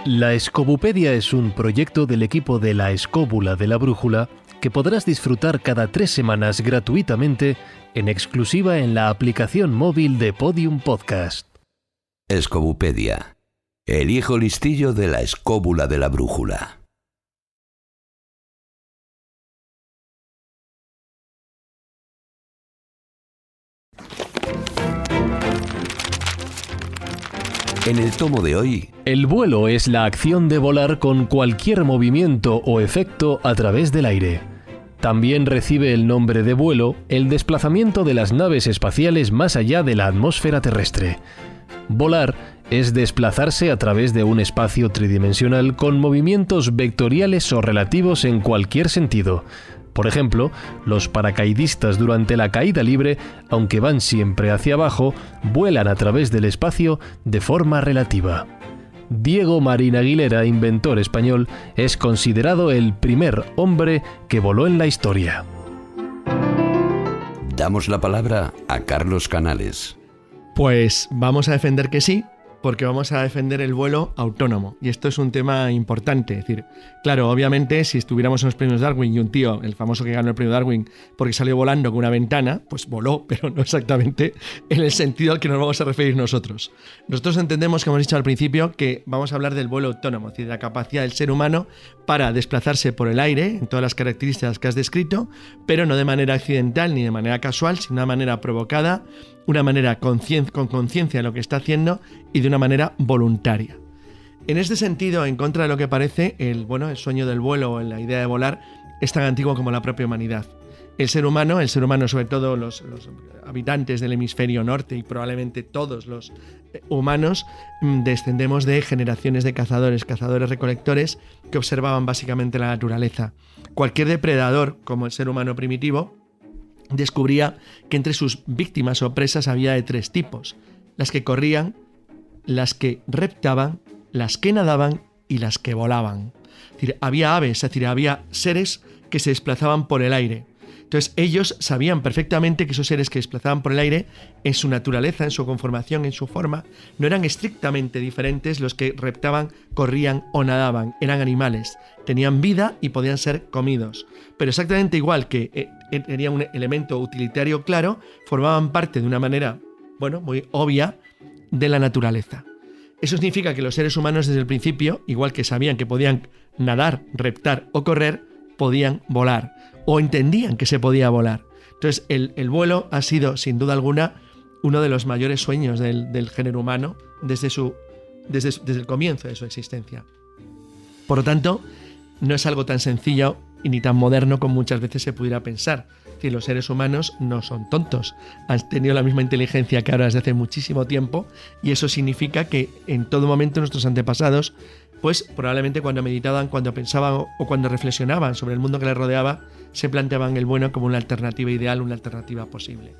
La Escobupedia es un proyecto del equipo de La Escóbula de la Brújula que podrás disfrutar cada 3 semanas gratuitamente en exclusiva en la aplicación móvil de Podium Podcast. Escobupedia, el hijo listillo de La Escóbula de la Brújula. En el tomo de hoy... El vuelo es la acción de volar con cualquier movimiento o efecto a través del aire. También recibe el nombre de vuelo el desplazamiento de las naves espaciales más allá de la atmósfera terrestre. Volar es desplazarse a través de un espacio tridimensional con movimientos vectoriales o relativos en cualquier sentido. Por ejemplo, los paracaidistas durante la caída libre, aunque van siempre hacia abajo, vuelan a través del espacio de forma relativa. Diego Marín Aguilera, inventor español, es considerado el primer hombre que voló en la historia. Damos la palabra a Carlos Canales. Pues vamos a defender que sí, porque vamos a defender el vuelo autónomo. Y esto es un tema importante. Es decir, claro, obviamente, si estuviéramos en los premios Darwin y un tío, el famoso que ganó el premio Darwin, porque salió volando con una ventana, pues voló, pero no exactamente en el sentido al que nos vamos a referir nosotros. Nosotros entendemos, como hemos dicho al principio, que vamos a hablar del vuelo autónomo, es decir, de la capacidad del ser humano para desplazarse por el aire, en todas las características que has descrito, pero no de manera accidental ni de manera casual, sino de una manera provocada, una manera con conciencia de lo que está haciendo y de una manera voluntaria. En este sentido, en contra de lo que parece, el sueño del vuelo o la idea de volar es tan antiguo como la propia humanidad. El ser humano, sobre todo los habitantes del hemisferio norte y probablemente todos los humanos, descendemos de generaciones de cazadores-recolectores que observaban básicamente la naturaleza. Cualquier depredador, como el ser humano primitivo, descubría que entre sus víctimas o presas había de 3 tipos: las que corrían, las que reptaban, las que nadaban y las que volaban. Es decir, había aves, es decir, había seres que se desplazaban por el aire. Entonces ellos sabían perfectamente que esos seres que desplazaban por el aire, en su naturaleza, en su conformación, en su forma, no eran estrictamente diferentes los que reptaban, corrían o nadaban. Eran animales, tenían vida y podían ser comidos. Pero exactamente igual que tenían un elemento utilitario claro, formaban parte de una manera, muy obvia, de la naturaleza. Eso significa que los seres humanos desde el principio, igual que sabían que podían nadar, reptar o correr, podían volar, o entendían que se podía volar. Entonces el vuelo ha sido, sin duda alguna, uno de los mayores sueños del género humano desde el comienzo de su existencia. Por lo tanto, no es algo tan sencillo y ni tan moderno como muchas veces se pudiera pensar. Es decir, los seres humanos no son tontos, han tenido la misma inteligencia que ahora desde hace muchísimo tiempo, y eso significa que en todo momento nuestros antepasados, pues probablemente cuando meditaban, cuando pensaban o cuando reflexionaban sobre el mundo que les rodeaba, se planteaban el bueno como una alternativa ideal, una alternativa posible.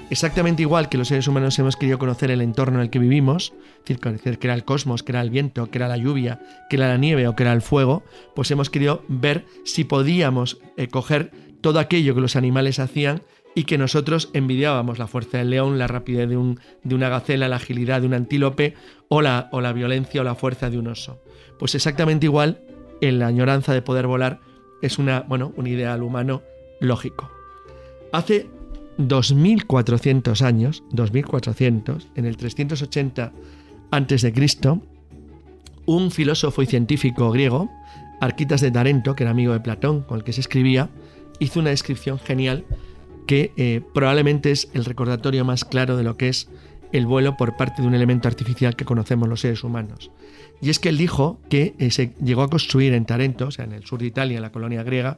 Exactamente igual que los seres humanos hemos querido conocer el entorno en el que vivimos, es decir, conocer qué era el cosmos, qué era el viento, qué era la lluvia, qué era la nieve o qué era el fuego, pues hemos querido ver si podíamos coger todo aquello que los animales hacían y que nosotros envidiábamos: la fuerza del león, la rapidez de una gacela, la agilidad de un antílope o la violencia o la fuerza de un oso. Pues exactamente igual, en la añoranza de poder volar es un ideal humano lógico. Hace 2400 años, en el 380 a.C., un filósofo y científico griego, Arquitas de Tarento, que era amigo de Platón, con el que se escribía, hizo una descripción genial que probablemente es el recordatorio más claro de lo que es el vuelo por parte de un elemento artificial que conocemos los seres humanos. Y es que él dijo que se llegó a construir en Tarento, o sea, en el sur de Italia, en la colonia griega,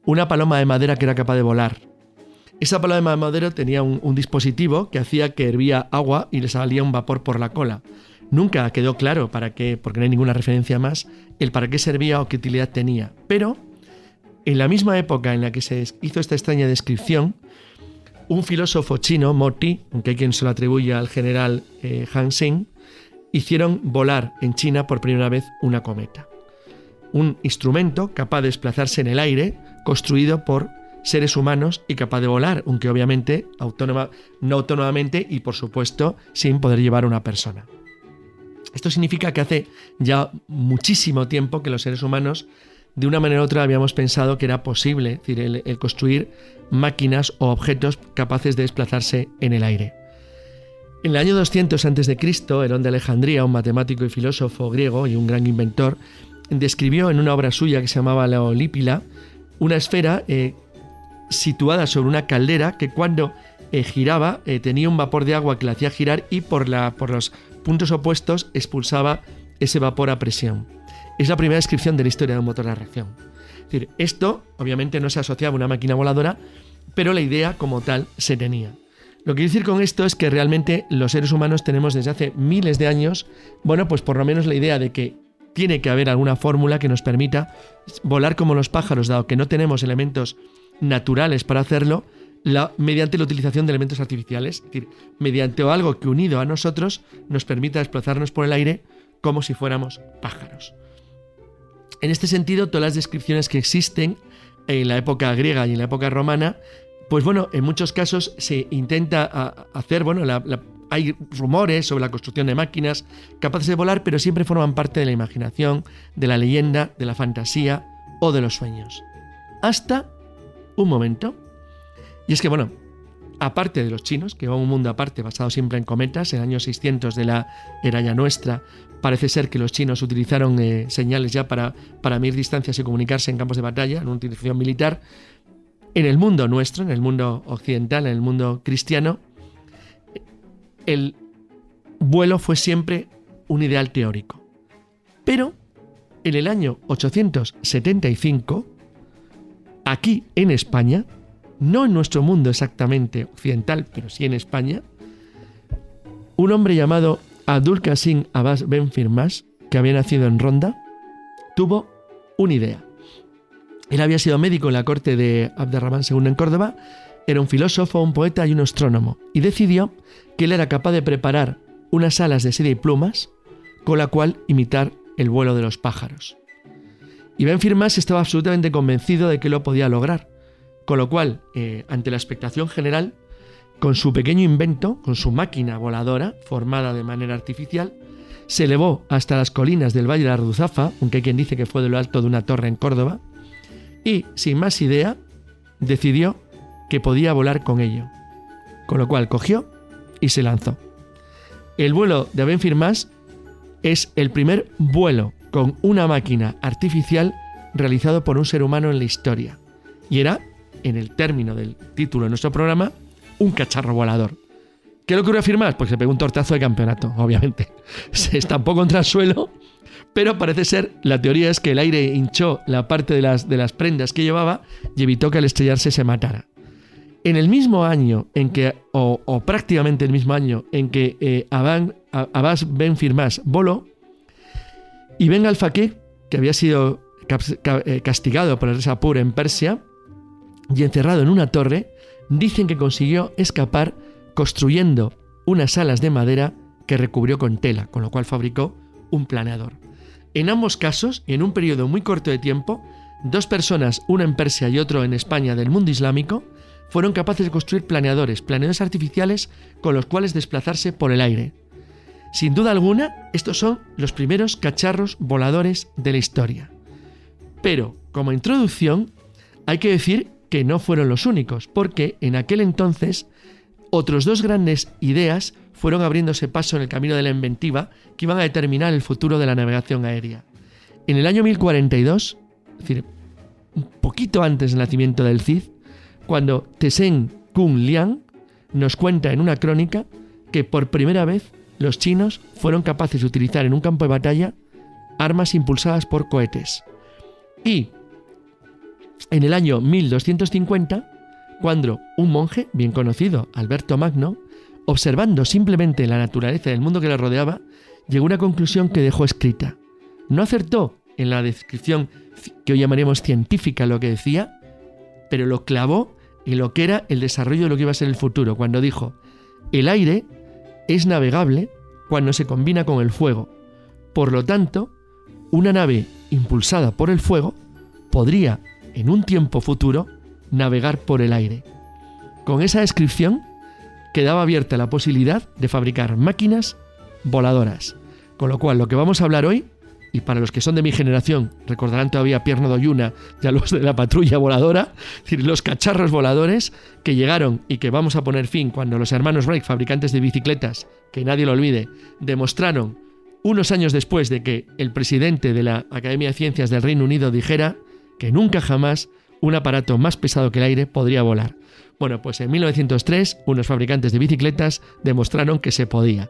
una paloma de madera que era capaz de volar. Esa paloma de madera tenía un dispositivo que hacía que hervía agua y le salía un vapor por la cola. Nunca quedó claro para qué, porque no hay ninguna referencia más, el para qué servía o qué utilidad tenía. Pero en la misma época en la que se hizo esta extraña descripción, un filósofo chino, Mo Ti, aunque hay quien se lo atribuye al general Han Xin, hicieron volar en China por primera vez una cometa. Un instrumento capaz de desplazarse en el aire, construido por seres humanos y capaz de volar, aunque obviamente no autónomamente y por supuesto sin poder llevar a una persona. Esto significa que hace ya muchísimo tiempo que los seres humanos, de una manera u otra, habíamos pensado que era posible, es decir, el construir máquinas o objetos capaces de desplazarse en el aire. En el año 200 a.C., Herón de Alejandría, un matemático y filósofo griego y un gran inventor, describió en una obra suya que se llamaba La Olípila una esfera situada sobre una caldera que cuando giraba tenía un vapor de agua que la hacía girar y por los puntos opuestos expulsaba ese vapor a presión. Es la primera descripción de la historia de un motor a reacción. Es decir, esto obviamente no se asociaba a una máquina voladora, pero la idea como tal se tenía. Lo que quiero decir con esto es que realmente los seres humanos tenemos desde hace miles de años, bueno, pues por lo menos la idea de que tiene que haber alguna fórmula que nos permita volar como los pájaros, dado que no tenemos elementos naturales para hacerlo, mediante la utilización de elementos artificiales, es decir, mediante algo que unido a nosotros nos permita desplazarnos por el aire como si fuéramos pájaros. En este sentido, todas las descripciones que existen en la época griega y en la época romana, pues bueno, en muchos casos se intenta hacer, bueno, hay rumores sobre la construcción de máquinas capaces de volar, pero siempre forman parte de la imaginación, de la leyenda, de la fantasía o de los sueños. Hasta un momento. Y es que, bueno, aparte de los chinos, que va a un mundo aparte basado siempre en cometas, en el año 600 de la era ya nuestra, parece ser que los chinos utilizaron señales ya para medir distancias y comunicarse en campos de batalla, en una utilización militar. En el mundo nuestro, en el mundo occidental, en el mundo cristiano, el vuelo fue siempre un ideal teórico. Pero en el año 875, aquí en España, no en nuestro mundo exactamente occidental, pero sí en España, un hombre llamado Abdul Qasim Abbas Ben Firmas, que había nacido en Ronda, tuvo una idea. Él había sido médico en la corte de Abderramán II en Córdoba, era un filósofo, un poeta y un astrónomo, y decidió que él era capaz de preparar unas alas de seda y plumas con la cual imitar el vuelo de los pájaros. Y Ben Firmas estaba absolutamente convencido de que lo podía lograr, con lo cual, ante la expectación general, con su pequeño invento, con su máquina voladora, formada de manera artificial, se elevó hasta las colinas del Valle de la Ruzafa, aunque hay quien dice que fue de lo alto de una torre en Córdoba, y, sin más idea, decidió que podía volar con ello. Con lo cual cogió y se lanzó. El vuelo de Ben Firmas es el primer vuelo con una máquina artificial realizado por un ser humano en la historia. Y era, en el término del título de nuestro programa, un cacharro volador. ¿Qué le ocurrió a Firmas? Pues se pegó un tortazo de campeonato, obviamente. Se estampó contra el suelo, pero parece ser, la teoría es que el aire hinchó la parte de las prendas que llevaba y evitó que al estrellarse se matara. En el mismo año en que, o prácticamente el mismo año en que Abbas Ben Firmas voló, Ibn al-Fakir, que había sido castigado por el rey Sapur en Persia y encerrado en una torre, dicen que consiguió escapar construyendo unas alas de madera que recubrió con tela, con lo cual fabricó un planeador. En ambos casos, en un periodo muy corto de tiempo, dos personas, una en Persia y otro en España del mundo islámico, fueron capaces de construir planeadores artificiales con los cuales desplazarse por el aire. Sin duda alguna, estos son los primeros cacharros voladores de la historia. Pero, como introducción, hay que decir que no fueron los únicos, porque en aquel entonces otros dos grandes ideas fueron abriéndose paso en el camino de la inventiva que iban a determinar el futuro de la navegación aérea. En el año 1042, es decir, un poquito antes del nacimiento del Cid, cuando Tsen Kung Liang nos cuenta en una crónica que por primera vez los chinos fueron capaces de utilizar en un campo de batalla armas impulsadas por cohetes. Y en el año 1250, cuando un monje, bien conocido, Alberto Magno, observando simplemente la naturaleza del mundo que le rodeaba, llegó a una conclusión que dejó escrita. No acertó en la descripción que hoy llamaríamos científica lo que decía, pero lo clavó en lo que era el desarrollo de lo que iba a ser el futuro, cuando dijo: el aire es navegable cuando se combina con el fuego. Por lo tanto, una nave impulsada por el fuego podría, en un tiempo futuro, navegar por el aire. Con esa descripción quedaba abierta la posibilidad de fabricar máquinas voladoras. Con lo cual, lo que vamos a hablar hoy, y para los que son de mi generación, recordarán todavía Pierno Doyuna y a los de la patrulla voladora, es decir, los cacharros voladores que llegaron y que vamos a poner fin cuando los hermanos Wright, fabricantes de bicicletas, que nadie lo olvide, demostraron unos años después de que el presidente de la Academia de Ciencias del Reino Unido dijera que nunca jamás un aparato más pesado que el aire podría volar. Bueno, pues en 1903 unos fabricantes de bicicletas demostraron que se podía.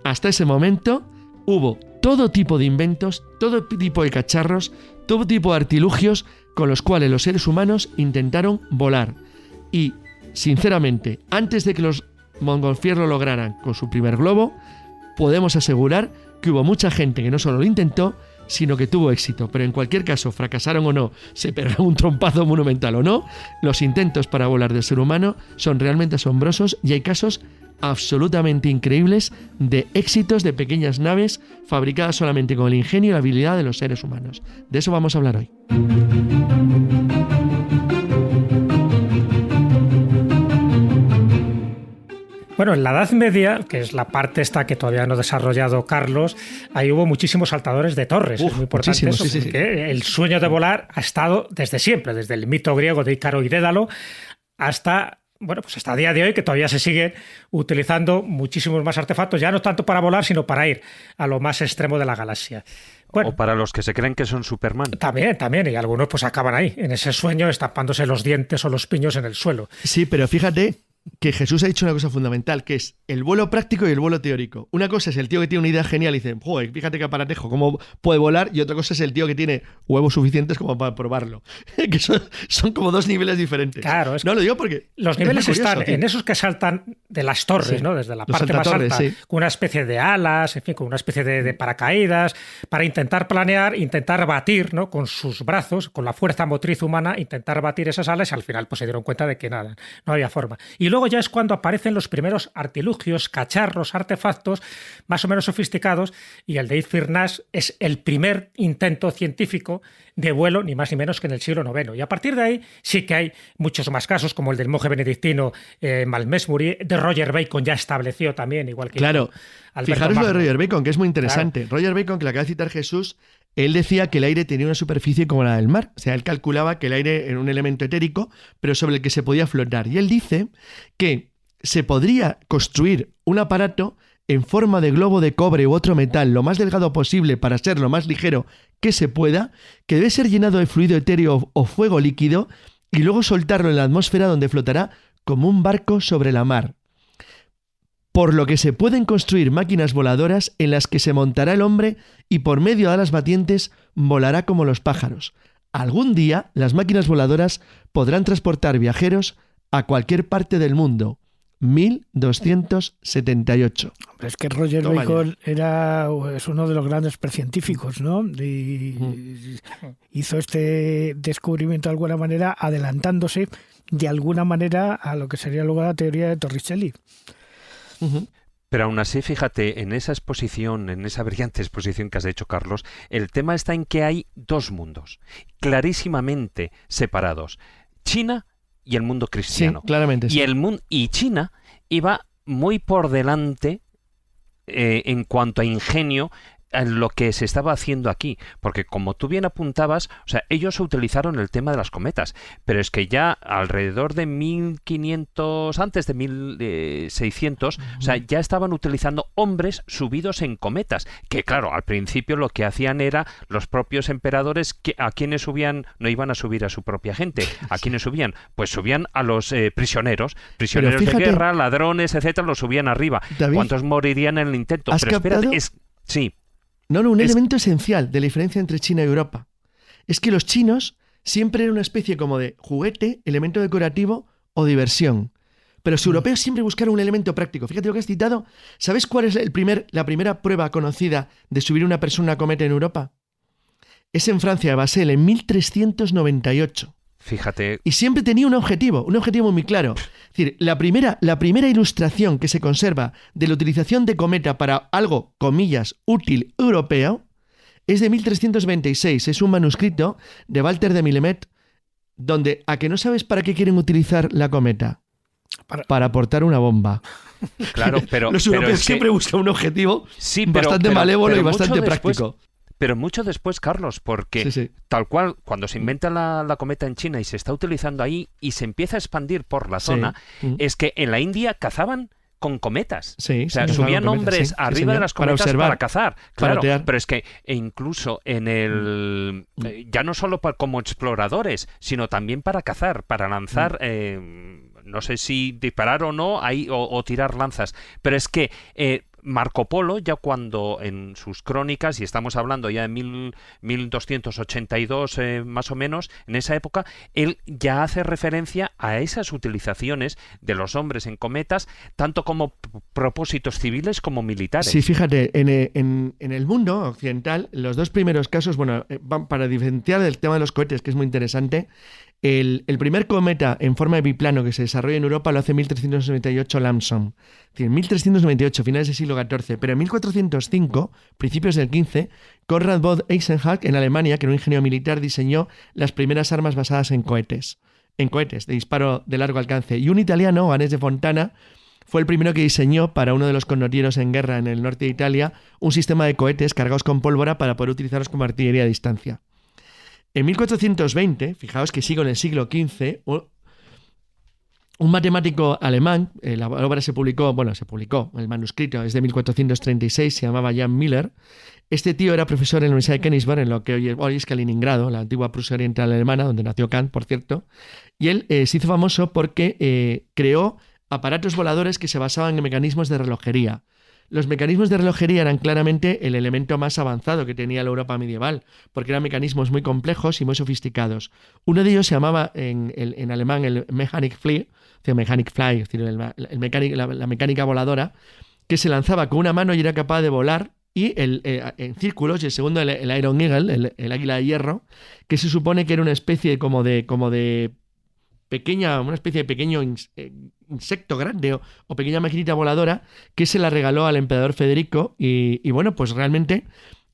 Hasta ese momento hubo todo tipo de inventos, todo tipo de cacharros, todo tipo de artilugios con los cuales los seres humanos intentaron volar. Y, sinceramente, antes de que los Montgolfier lo lograran con su primer globo, podemos asegurar que hubo mucha gente que no solo lo intentó, sino que tuvo éxito. Pero en cualquier caso, fracasaron o no, se pegaron un trompazo monumental o no, los intentos para volar del ser humano son realmente asombrosos y hay casos absolutamente increíbles de éxitos de pequeñas naves fabricadas solamente con el ingenio y la habilidad de los seres humanos. De eso vamos a hablar hoy. Bueno, en la Edad Media, que es la parte esta que todavía no ha desarrollado Carlos, ahí hubo muchísimos saltadores de torres. Es muy importante eso, porque el sueño de volar ha estado desde siempre, desde el mito griego de Ícaro y Dédalo hasta... Bueno, pues hasta el día de hoy, que todavía se siguen utilizando muchísimos más artefactos, ya no tanto para volar, sino para ir a lo más extremo de la galaxia. Bueno, o para los que se creen que son Superman. También, y algunos pues acaban ahí, en ese sueño, estampándose los dientes o los piños en el suelo. Sí, pero fíjate que Jesús ha dicho una cosa fundamental, que es el vuelo práctico y el vuelo teórico. Una cosa es el tío que tiene una idea genial y dice, joder, fíjate qué aparatejo, cómo puede volar, y otra cosa es el tío que tiene huevos suficientes como para probarlo. Que son como dos niveles diferentes. Claro, es no lo digo porque los niveles curioso, están tío. En esos que saltan de las torres, ¿no? Desde la parte más alta, con una especie de alas, en fin, con una especie de paracaídas, para intentar planear, intentar batir, ¿no? Con sus brazos, con la fuerza motriz humana, intentar batir esas alas, y al final pues se dieron cuenta de que nada, no había forma. Y luego ya es cuando aparecen los primeros artilugios, cacharros, artefactos más o menos sofisticados, y el de Yves Firnas es el primer intento científico de vuelo, ni más ni menos que en el siglo IX. Y a partir de ahí sí que hay muchos más casos, como el del monje benedictino Malmesbury, de Roger Bacon ya estableció también, igual que... Claro, fijaros lo de Roger Bacon, que es muy interesante. Claro. Roger Bacon, que le acaba de citar Jesús, él decía que el aire tenía una superficie como la del mar. O sea, él calculaba que el aire era un elemento etérico, pero sobre el que se podía flotar. Y él dice que se podría construir un aparato en forma de globo de cobre u otro metal lo más delgado posible para ser lo más ligero que se pueda, que debe ser llenado de fluido etéreo o fuego líquido y luego soltarlo en la atmósfera donde flotará como un barco sobre la mar. Por lo que se pueden construir máquinas voladoras en las que se montará el hombre y por medio de alas batientes volará como los pájaros. Algún día las máquinas voladoras podrán transportar viajeros a cualquier parte del mundo. 1278. Pero es que Roger Bacon es uno de los grandes precientíficos, ¿no? Y hizo este descubrimiento de alguna manera adelantándose de alguna manera a lo que sería luego la teoría de Torricelli. Pero aún así, fíjate, en esa exposición, en esa brillante exposición que has hecho, Carlos, el tema está en que hay dos mundos clarísimamente separados. China y el mundo cristiano. Sí, claramente. Sí. Y China iba muy por delante en cuanto a ingenio en lo que se estaba haciendo aquí, porque como tú bien apuntabas, o sea, ellos utilizaron el tema de las cometas, pero es que ya alrededor de 1500, antes de 1600, o sea, ya estaban utilizando hombres subidos en cometas, que claro, al principio lo que hacían era los propios emperadores, a quienes subían, no iban a subir a su propia gente, a quienes subían, pues subían a los prisioneros fíjate, de guerra, ladrones, etcétera, los subían arriba. David, ¿cuántos morirían en el intento? Pero espérate, sí. No, un elemento esencial de la diferencia entre China y Europa es que los chinos siempre eran una especie como de juguete, elemento decorativo o diversión. Pero los europeos siempre buscaron un elemento práctico. Fíjate lo que has citado. ¿Sabes cuál es la primera prueba conocida de subir una persona a una cometa en Europa? Es en Francia, de Basel, en 1398. Fíjate. Y siempre tenía un objetivo muy claro. Es decir, la primera ilustración que se conserva de la utilización de cometa para algo, comillas, útil europeo, es de 1326. Es un manuscrito de Walter de Millemet, donde, ¿a que no sabes para qué quieren utilizar la cometa? para portar una bomba. Claro, pero los europeos siempre buscan un objetivo bastante malévolo y bastante práctico. Pero mucho después, Carlos, porque tal cual, cuando se inventa la cometa en China y se está utilizando ahí y se empieza a expandir por la zona, es que en la India cazaban con cometas. Subían hombres arriba de las cometas para cazar. Claro, pero es que incluso en el... ya no solo como exploradores, sino también para cazar, para lanzar... no sé si disparar o no o tirar lanzas, pero es que Marco Polo, ya cuando en sus crónicas, y estamos hablando ya de 1282 más o menos, en esa época, él ya hace referencia a esas utilizaciones de los hombres en cometas, tanto como propósitos civiles como militares. Sí, fíjate, en el mundo occidental, los dos primeros casos, bueno, para diferenciar del tema de los cohetes, que es muy interesante, el primer cometa en forma de biplano que se desarrolla en Europa lo hace en 1398 Lamson. Es decir, en 1398, finales del siglo XIV. Pero en 1405, principios del XV, Konrad von Eisenach, en Alemania, que era un ingeniero militar, diseñó las primeras armas basadas en cohetes de disparo de largo alcance. Y un italiano, Ganes de Fontana, fue el primero que diseñó para uno de los condottieri en guerra en el norte de Italia un sistema de cohetes cargados con pólvora para poder utilizarlos como artillería a distancia. En 1420, fijaos que sigo en el siglo XV, un matemático alemán, la obra se publicó, el manuscrito es de 1436, se llamaba Jan Miller. Este tío era profesor en la Universidad de Königsberg, en lo que hoy es Kaliningrado, la antigua Prusia Oriental Alemana, donde nació Kant, por cierto. Y él se hizo famoso porque creó aparatos voladores que se basaban en mecanismos de relojería. Los mecanismos de relojería eran claramente el elemento más avanzado que tenía la Europa medieval, porque eran mecanismos muy complejos y muy sofisticados. Uno de ellos se llamaba en alemán el Mechanikfly, es decir, la mecánica voladora, que se lanzaba con una mano y era capaz de volar en círculos, y el segundo el Iron Eagle, el águila de hierro, que se supone que era una especie como de pequeño insecto grande o pequeña maquinita voladora que se la regaló al emperador Federico y bueno, pues realmente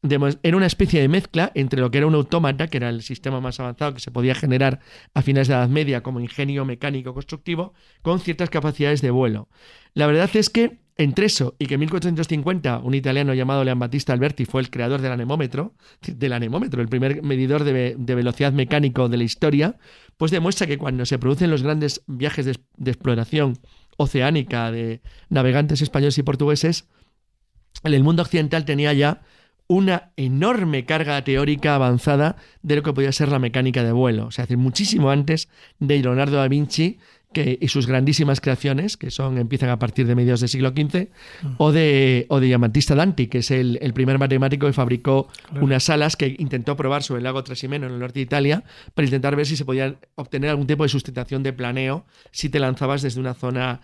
era una especie de mezcla entre lo que era un autómata, que era el sistema más avanzado que se podía generar a finales de la Edad Media como ingenio mecánico constructivo, con ciertas capacidades de vuelo. La verdad es que entre eso y que en 1450 un italiano llamado Leon Battista Alberti fue el creador del anemómetro, el primer medidor de velocidad mecánico de la historia, pues demuestra que cuando se producen los grandes viajes de exploración oceánica de navegantes españoles y portugueses, el mundo occidental tenía ya una enorme carga teórica avanzada de lo que podía ser la mecánica de vuelo. O sea, muchísimo antes de Leonardo da Vinci y sus grandísimas creaciones, que empiezan a partir de mediados del siglo XV, o de Giambattista Danti, que es el primer matemático que fabricó unas alas que intentó probar sobre el lago Trasimeno en el norte de Italia para intentar ver si se podía obtener algún tipo de sustentación de planeo si te lanzabas desde una zona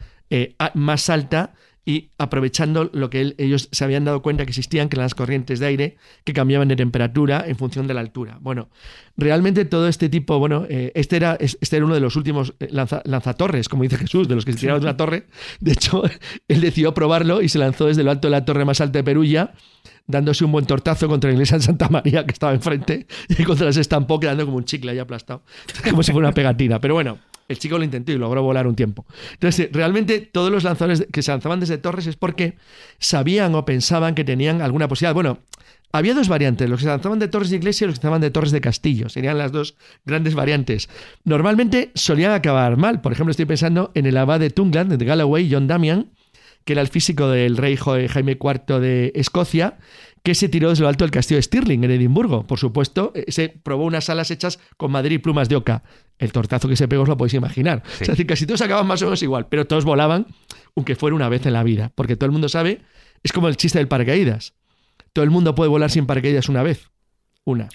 más alta y aprovechando lo que ellos se habían dado cuenta que existían, que eran las corrientes de aire que cambiaban de temperatura en función de la altura. Bueno, realmente todo este tipo, este era uno de los últimos lanzatorres, como dice Jesús, de los que se tiraron de una torre. De hecho, él decidió probarlo y se lanzó desde lo alto de la torre más alta de Perugia, dándose un buen tortazo contra la iglesia de Santa María que estaba enfrente y contra las estampó quedando como un chicle ahí aplastado, como si fuera una pegatina. Pero bueno, el chico lo intentó y logró volar un tiempo. Entonces, realmente todos los lanzadores que se lanzaban desde torres es porque sabían o pensaban que tenían alguna posibilidad. Bueno, había dos variantes, los que se lanzaban de torres de iglesia y los que se lanzaban de torres de castillo. Serían las dos grandes variantes. Normalmente solían acabar mal. Por ejemplo, estoy pensando en el abad de Tungland, de Galloway, John Damian, que era el físico del rey Jaime IV de Escocia, que se tiró desde lo alto del castillo de Stirling, en Edimburgo. Por supuesto, se probó unas alas hechas con madera y plumas de oca. El tortazo que se pegó os lo podéis imaginar. Sí. Es decir, casi todos acaban más o menos igual, pero todos volaban, aunque fuera una vez en la vida. Porque todo el mundo sabe, es como el chiste del paracaídas. Todo el mundo puede volar sin paracaídas una vez. Una.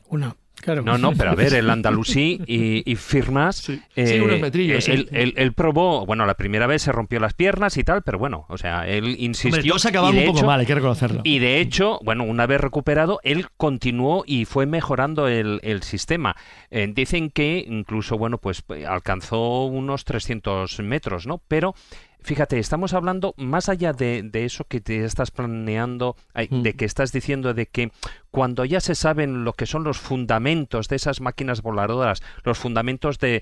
Claro. No, pero a ver, el andalusí y Firmas, unos metrillos. Él probó, la primera vez se rompió las piernas y tal, pero bueno, o sea, él insistió. Hombre, todos acababan un poco mal, hay que reconocerlo. Y de hecho, una vez recuperado, él continuó y fue mejorando el sistema. Dicen que incluso, pues alcanzó unos 300 metros, ¿no? Pero fíjate, estamos hablando más allá de eso que te estás planeando, de que estás diciendo de que cuando ya se saben lo que son los fundamentos de esas máquinas voladoras, los fundamentos de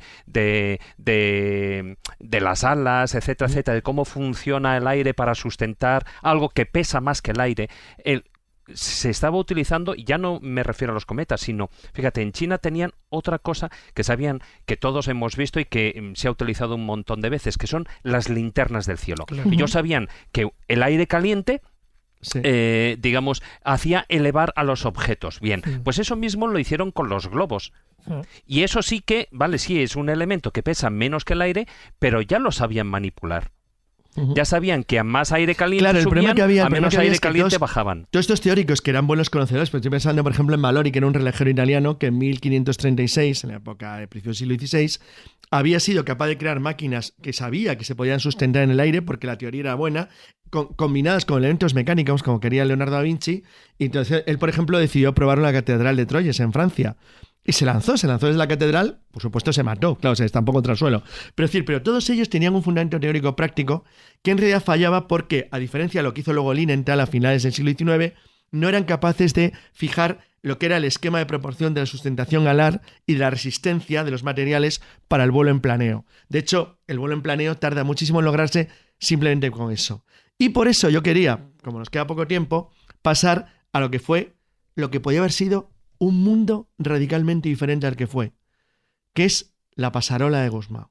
las alas, etcétera, etcétera, de cómo funciona el aire para sustentar algo que pesa más que el aire, se estaba utilizando, y ya no me refiero a los cometas, sino, fíjate, en China tenían otra cosa que sabían, que todos hemos visto y que se ha utilizado un montón de veces, que son las linternas del cielo. Claro. Ellos sabían que el aire caliente, sí, digamos, hacía elevar a los objetos. Bien, pues eso mismo lo hicieron con los globos. Y eso sí que, vale, sí, es un elemento que pesa menos que el aire, pero ya lo sabían manipular. Ya sabían que a más aire caliente subían, a menos aire caliente bajaban. Todos estos teóricos que eran buenos conocedores, pues estoy pensando, por ejemplo, en Mallory, que era un relojero italiano que en 1536, en la época de principios del siglo XVI, había sido capaz de crear máquinas que sabía que se podían sustentar en el aire porque la teoría era buena, combinadas con elementos mecánicos como quería Leonardo da Vinci. Y entonces él, por ejemplo, decidió probarlo en la Catedral de Troyes, en Francia. Y se lanzó desde la catedral, por supuesto se mató, claro, se estampó contra el suelo. Pero todos ellos tenían un fundamento teórico práctico que en realidad fallaba porque, a diferencia de lo que hizo luego Lilienthal a finales del siglo XIX, no eran capaces de fijar lo que era el esquema de proporción de la sustentación alar y de la resistencia de los materiales para el vuelo en planeo. De hecho, el vuelo en planeo tarda muchísimo en lograrse simplemente con eso. Y por eso yo quería, como nos queda poco tiempo, pasar a lo que podía haber sido un mundo radicalmente diferente al que fue, que es la pasarola de Gusmão.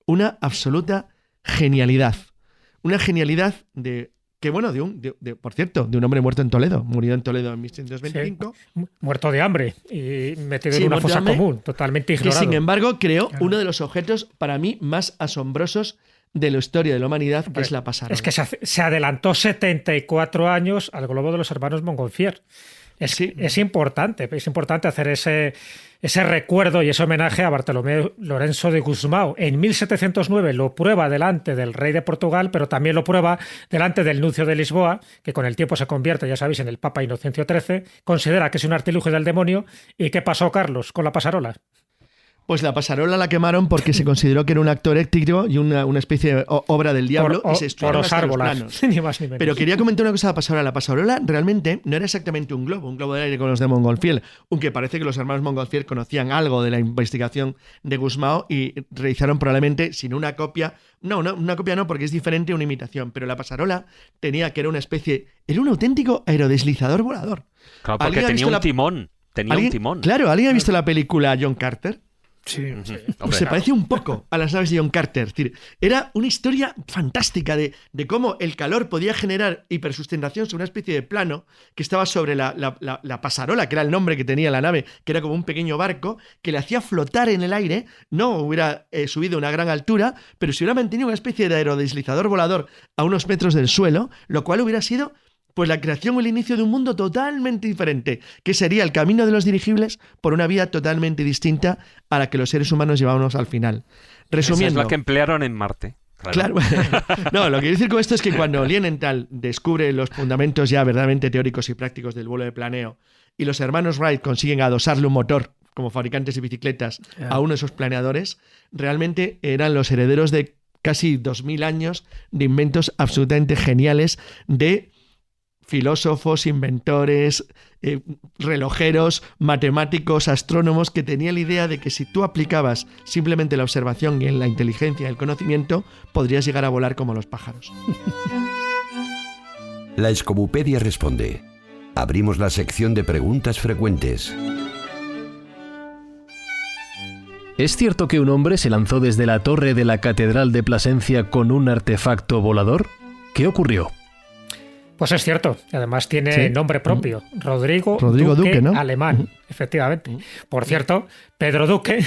Una absoluta genialidad. Una genialidad por cierto, de un hombre muerto en Toledo. Murió en Toledo en 1625. Sí, muerto de hambre y metido en una fosa común, totalmente ignorado. Que, sin embargo, creó uno de los objetos, para mí, más asombrosos de la historia de la humanidad, que es la pasarola. Es que se adelantó 74 años al globo de los hermanos Montgolfier. Es importante hacer ese recuerdo y ese homenaje a Bartolomé Lourenço de Gusmão. En 1709 lo prueba delante del rey de Portugal, pero también lo prueba delante del nuncio de Lisboa, que con el tiempo se convierte, ya sabéis, en el Papa Inocencio XIII, considera que es un artilugio del demonio. ¿Y qué pasó, Carlos, con la pasarola? Pues la pasarola la quemaron porque se consideró que era un acto eléctrico y una especie de obra del diablo y se destruyeron hasta los planos. Ni más ni menos. Pero quería comentar una cosa de la pasarola. La pasarola realmente no era exactamente un globo de aire con los de Montgolfier, aunque parece que los hermanos Montgolfier conocían algo de la investigación de Gusmão y realizaron probablemente, sin una copia, una copia no, porque es diferente, una imitación, pero la pasarola era una especie, era un auténtico aerodeslizador volador. Claro, porque tenía un timón. Claro, ¿alguien ha visto la película John Carter? Sí. Pues se parece un poco a las naves de John Carter. Es decir, era una historia fantástica de cómo el calor podía generar hipersustentación sobre una especie de plano que estaba sobre la pasarola, que era el nombre que tenía la nave, que era como un pequeño barco que le hacía flotar en el aire. No hubiera subido a una gran altura, pero se hubiera mantenido una especie de aerodeslizador volador a unos metros del suelo, lo cual hubiera sido pues la creación o el inicio de un mundo totalmente diferente, que sería el camino de los dirigibles por una vía totalmente distinta a la que los seres humanos llevábamos al final. Resumiendo, esa es la que emplearon en Marte. Claro. No, lo que quiero decir con esto es que cuando Lilienthal descubre los fundamentos ya verdaderamente teóricos y prácticos del vuelo de planeo y los hermanos Wright consiguen adosarle un motor como fabricantes de bicicletas a uno de esos planeadores, realmente eran los herederos de casi 2000 años de inventos absolutamente geniales de filósofos, inventores, relojeros, matemáticos, astrónomos, que tenían la idea de que si tú aplicabas simplemente la observación y la inteligencia y el conocimiento, podrías llegar a volar como los pájaros. La Escobupedia responde. Abrimos la sección de preguntas frecuentes. ¿Es cierto que un hombre se lanzó desde la torre de la Catedral de Plasencia con un artefacto volador? ¿Qué ocurrió? Pues es cierto, además tiene nombre propio, Rodrigo Duque, ¿no? Alemán, efectivamente. Por cierto, Pedro Duque,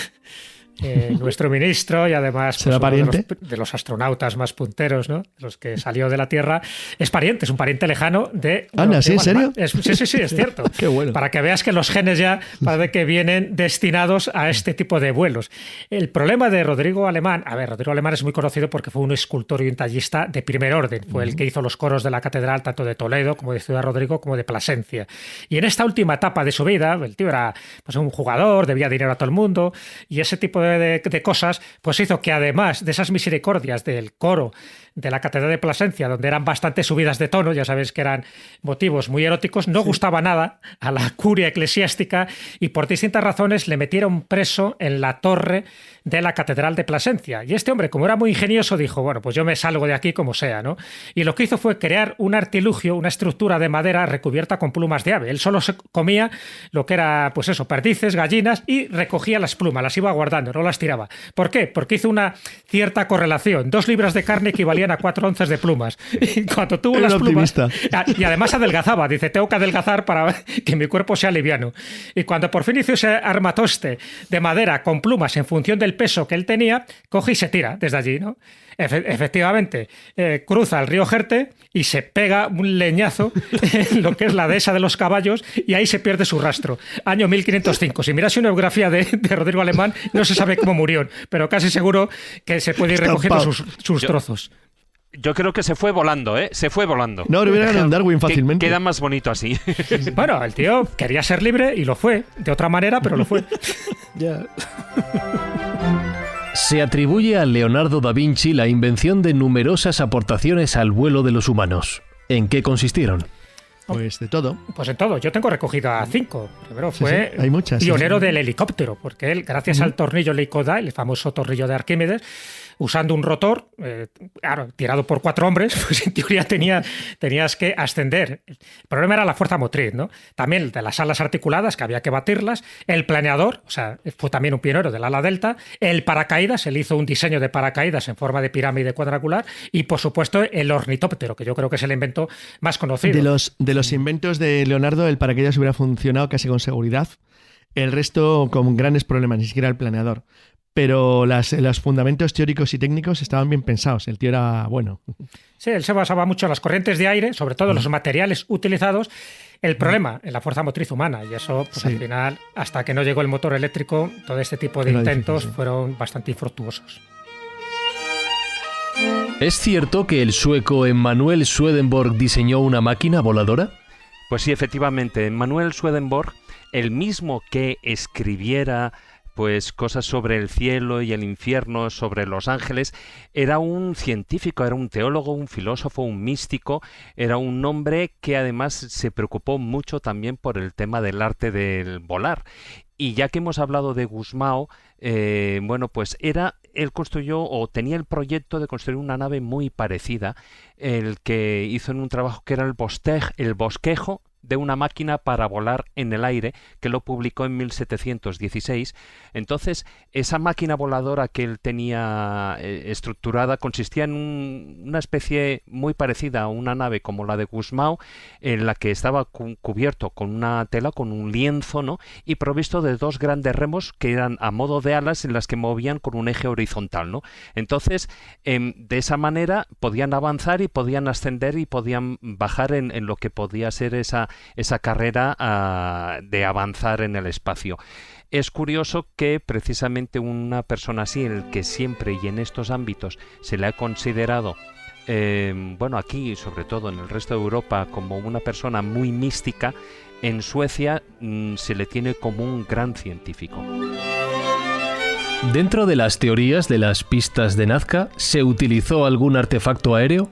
nuestro ministro y además pues, de los astronautas más punteros, ¿no? De los que salió de la Tierra, es un pariente lejano de... Anda, ¿sí? ¿En serio? Sí, es cierto. Qué bueno. Para que veas que los genes ya parece que vienen destinados a este tipo de vuelos. El problema de Rodrigo Alemán es muy conocido porque fue un escultor y un tallista de primer orden. Fue el que hizo los coros de la catedral tanto de Toledo como de Ciudad Rodrigo como de Plasencia. Y en esta última etapa de su vida, el tío era pues, un jugador, debía dinero a todo el mundo y ese tipo de de cosas, pues hizo que además de esas misericordias del coro de la Catedral de Plasencia, donde eran bastante subidas de tono, ya sabéis que eran motivos muy eróticos, no gustaba nada a la curia eclesiástica y por distintas razones le metieron preso en la torre de la Catedral de Plasencia. Y este hombre, como era muy ingenioso, dijo, bueno, pues yo me salgo de aquí como sea, ¿no? Y lo que hizo fue crear un artilugio, una estructura de madera recubierta con plumas de ave. Él solo se comía lo que era, pues eso, perdices, gallinas, y recogía las plumas, las iba guardando, no las tiraba. ¿Por qué? Porque hizo una cierta correlación. 2 libras de carne equivalían a 4 onzas de plumas. Y cuando tuvo las plumas... Y además adelgazaba. Dice, tengo que adelgazar para que mi cuerpo sea liviano. Y cuando por fin hizo ese armatoste de madera con plumas en función del peso que él tenía, coge y se tira desde allí, ¿no? Efectivamente, cruza el río Jerte y se pega un leñazo en lo que es la dehesa de los caballos y ahí se pierde su rastro. Año 1505. Si miras una biografía de Rodrigo Alemán, no se sabe cómo murió, pero casi seguro que se puede ir recogiendo sus trozos. Yo creo que se fue volando, ¿eh? Se fue volando. No, lo hubiera ganado en Darwin fácilmente. Queda más bonito así. Bueno, el tío quería ser libre y lo fue. De otra manera, pero lo fue. Ya. Se atribuye a Leonardo da Vinci la invención de numerosas aportaciones al vuelo de los humanos. ¿En qué consistieron? Pues de todo. Pues en todo. Yo tengo recogido a 5. Primero fue hay muchas, pionero del helicóptero, porque él, gracias al tornillo Leucoda, el famoso tornillo de Arquímedes, usando un rotor, tirado por 4 hombres, pues en teoría tenías que ascender. El problema era la fuerza motriz, ¿no? También de las alas articuladas, que había que batirlas, el planeador, o sea, fue también un pionero del ala delta, el paracaídas, él hizo un diseño de paracaídas en forma de pirámide cuadrangular, y por supuesto el ornitóptero, que yo creo que es el invento más conocido. De los inventos de Leonardo, el paracaídas hubiera funcionado casi con seguridad, el resto con grandes problemas, ni siquiera el planeador. Pero los fundamentos teóricos y técnicos estaban bien pensados. El tío era bueno. Sí, él se basaba mucho en las corrientes de aire, sobre todo en los materiales utilizados. El problema en la fuerza motriz humana. Y eso, pues al final, hasta que no llegó el motor eléctrico, todo este tipo de intentos fueron bastante infructuosos. ¿Es cierto que el sueco Emanuel Swedenborg diseñó una máquina voladora? Pues sí, efectivamente. Emanuel Swedenborg, el mismo que escribiera pues cosas sobre el cielo y el infierno, sobre los ángeles, era un científico, era un teólogo, un filósofo, un místico, era un hombre que además se preocupó mucho también por el tema del arte del volar. Y ya que hemos hablado de Gusmão, bueno, pues él construyó o tenía el proyecto de construir una nave muy parecida, el que hizo en un trabajo que era el bosquejo de una máquina para volar en el aire, que lo publicó en 1716. Entonces, esa máquina voladora que él tenía estructurada consistía en una especie muy parecida a una nave como la de Gusmão, en la que estaba cubierto con una tela, con un lienzo, ¿no? Y provisto de 2 grandes remos que eran a modo de alas en las que movían con un eje horizontal, ¿no? Entonces, de esa manera podían avanzar y podían ascender y podían bajar en lo que podía ser esa carrera de avanzar en el espacio. Es curioso que precisamente una persona así, en el que siempre y en estos ámbitos se le ha considerado, bueno, aquí sobre todo en el resto de Europa, como una persona muy mística, en Suecia se le tiene como un gran científico. ¿Dentro de las teorías de las pistas de Nazca se utilizó algún artefacto aéreo?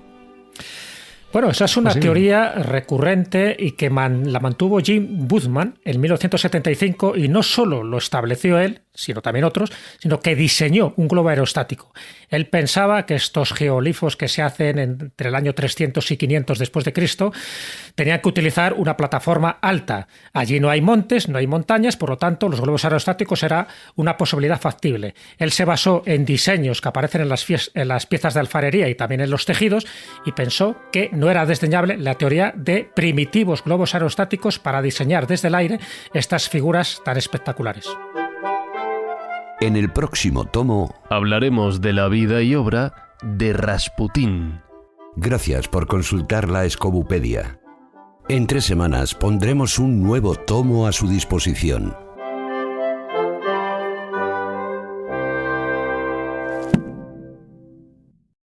Bueno, esa es una teoría recurrente y que la mantuvo Jim Boothman en 1975, y no solo lo estableció él, sino también otros, sino que diseñó un globo aerostático. Él pensaba que estos geoglifos que se hacen entre el año 300 y 500 después de Cristo tenían que utilizar una plataforma alta. Allí no hay montes, no hay montañas, por lo tanto los globos aerostáticos era una posibilidad factible. Él se basó en diseños que aparecen en las piezas de alfarería y también en los tejidos, y pensó que no era desdeñable la teoría de primitivos globos aerostáticos para diseñar desde el aire estas figuras tan espectaculares. En el próximo tomo hablaremos de la vida y obra de Rasputín. Gracias por consultar la Escobupedia. En 3 semanas pondremos un nuevo tomo a su disposición.